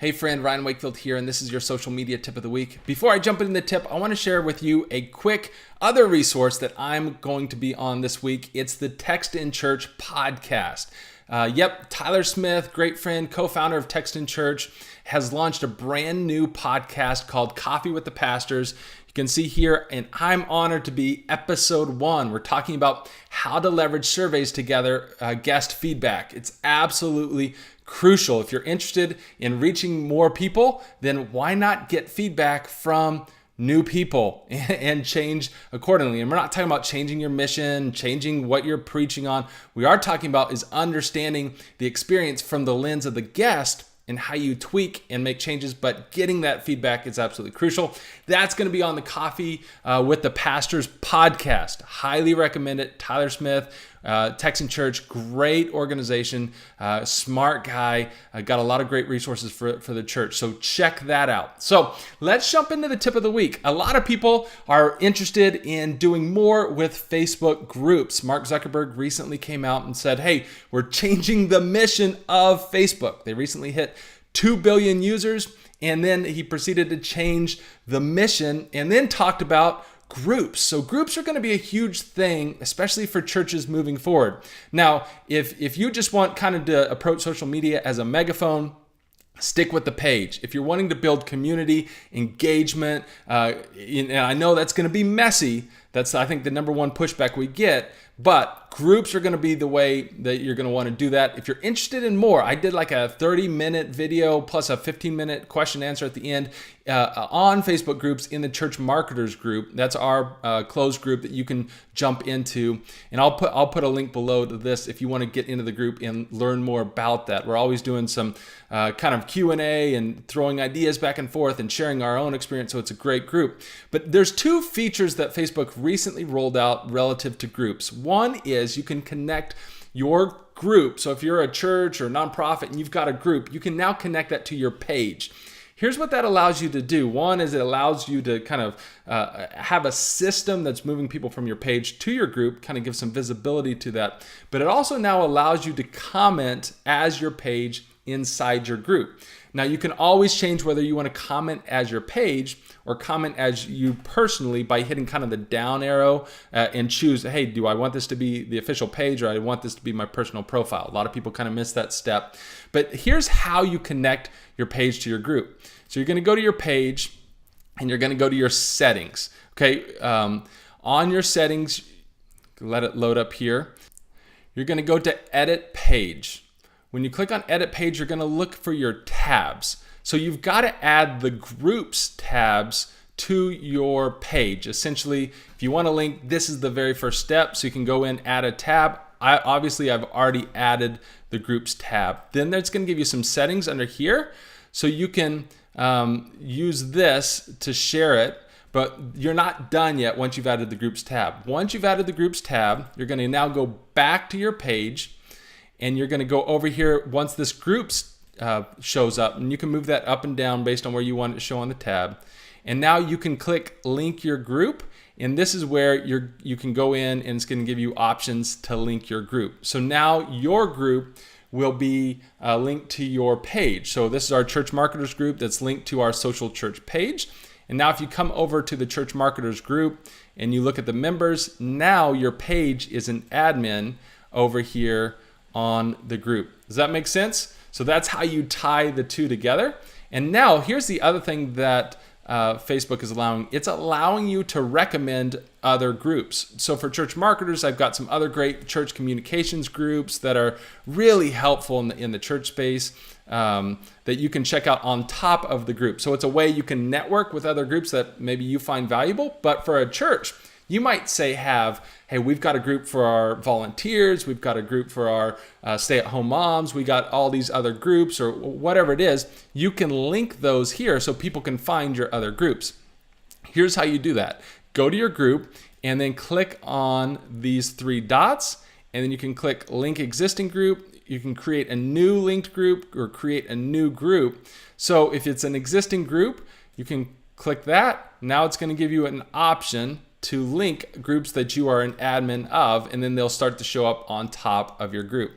Hey friend, Ryan Wakefield here, and this is your social media tip of the week. Before I jump into the tip, I want to share with you a quick other resource that I'm going to be on this week. It's the Text in Church podcast. Tyler Smith, great friend, co-founder of Text in Church, has launched a brand new podcast called Coffee with the Pastors. You can see here, and I'm honored to be episode 1. We're talking about how to leverage surveys to gather guest feedback. It's absolutely crucial. If you're interested in reaching more people, then why not get feedback from new people and change accordingly? And we're not talking about changing your mission, changing what you're preaching on. We are talking about is understanding the experience from the lens of the guest and how you tweak and make changes, but getting that feedback is absolutely crucial. That's going to be on the Coffee with the Pastors podcast. Highly recommend it. Tyler Smith, Text in Church, great organization, smart guy, got a lot of great resources for the church. So check that out. So let's jump into the tip of the week. A lot of people are interested in doing more with Facebook groups. Mark Zuckerberg recently came out and said, hey, we're changing the mission of Facebook. They recently hit 2 billion users, and then he proceeded to change the mission and then talked about groups. So groups are going to be a huge thing, especially for churches moving forward. Now, if you just want kind of to approach social media as a megaphone, stick with the page. If you're wanting to build community, engagement, and I know that's going to be messy. That's, I think, the number one pushback we get. But groups are going to be the way that you're going to want to do that. If you're interested in more, I did like a 30-minute video plus a 15-minute question answer at the end on Facebook groups in the Church Marketers group. That's our closed group that you can jump into. And I'll put a link below to this if you want to get into the group and learn more about that. We're always doing some kind of Q&A and throwing ideas back and forth and sharing our own experience. So it's a great group. But there's 2 features that Facebook recently rolled out relative to groups. One is you can connect your group. So if you're a church or a nonprofit and you've got a group, you can now connect that to your page. Here's what that allows you to do. One is it allows you to kind of have a system that's moving people from your page to your group, kind of give some visibility to that. But it also now allows you to comment as your page inside your group. Now you can always change whether you want to comment as your page or comment as you personally by hitting kind of the down arrow and choose, hey, do I want this to be the official page or I want this to be my personal profile? A lot of people kind of miss that step. But here's how you connect your page to your group. So you're going to go to your page and you're going to go to your settings. Okay, on your settings, let it load up here. You're going to go to edit page. When you click on edit page, you're going to look for your tabs. So you've got to add the groups tabs to your page. Essentially, if you want to link, this is the very first step. So you can go in, add a tab. Obviously, I've already added the groups tab. Then that's going to give you some settings under here. So you can use this to share it, but you're not done yet once you've added the groups tab. Once you've added the groups tab, you're going to now go back to your page and you're going to go over here once this groups shows up, and you can move that up and down based on where you want it to show on the tab. And now you can click link your group, and this is where you can go in and it's going to give you options to link your group. So now your group will be linked to your page. So this is our Church Marketers group that's linked to our social church page. And now if you come over to the Church Marketers group and you look at the members, now your page is an admin over here on the group. Does that make sense? So that's how you tie the 2 together. And now here's the other thing that Facebook is allowing. It's allowing you to recommend other groups. So for church marketers, I've got some other great church communications groups that are really helpful in the church space that you can check out on top of the group. So it's a way you can network with other groups that maybe you find valuable. But for a church, you might say hey, we've got a group for our volunteers, we've got a group for our stay-at-home moms, we got all these other groups or whatever it is. You can link those here so people can find your other groups. Here's how you do that. Go to your group and then click on these 3 dots, and then you can click link existing group. You can create a new linked group or create a new group. So if it's an existing group, you can click that. Now it's going to give you an option to link groups that you are an admin of, and then they'll start to show up on top of your group.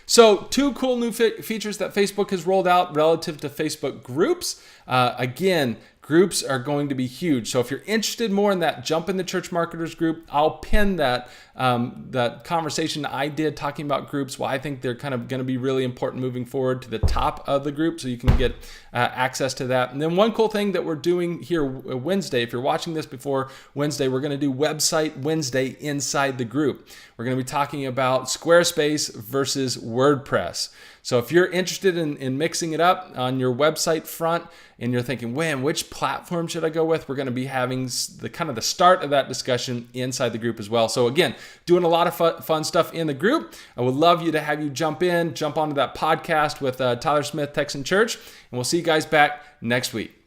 So, two cool new features that Facebook has rolled out relative to Facebook groups. Again, groups are going to be huge. So if you're interested more in that, jump in the Church Marketers group. I'll pin that conversation I did talking about groups, why I think they're kind of going to be really important moving forward, to the top of the group, so you can get access to that. And then one cool thing that we're doing here Wednesday, if you're watching this before Wednesday, we're going to do Website Wednesday inside the group. We're going to be talking about Squarespace versus WordPress. So if you're interested in mixing it up on your website front and you're thinking, man, which platform should I go with? We're going to be having the start of that discussion inside the group as well. So again, doing a lot of fun stuff in the group. I would love you to have you jump onto that podcast with Tyler Smith, Texan Church, and we'll see you guys back next week.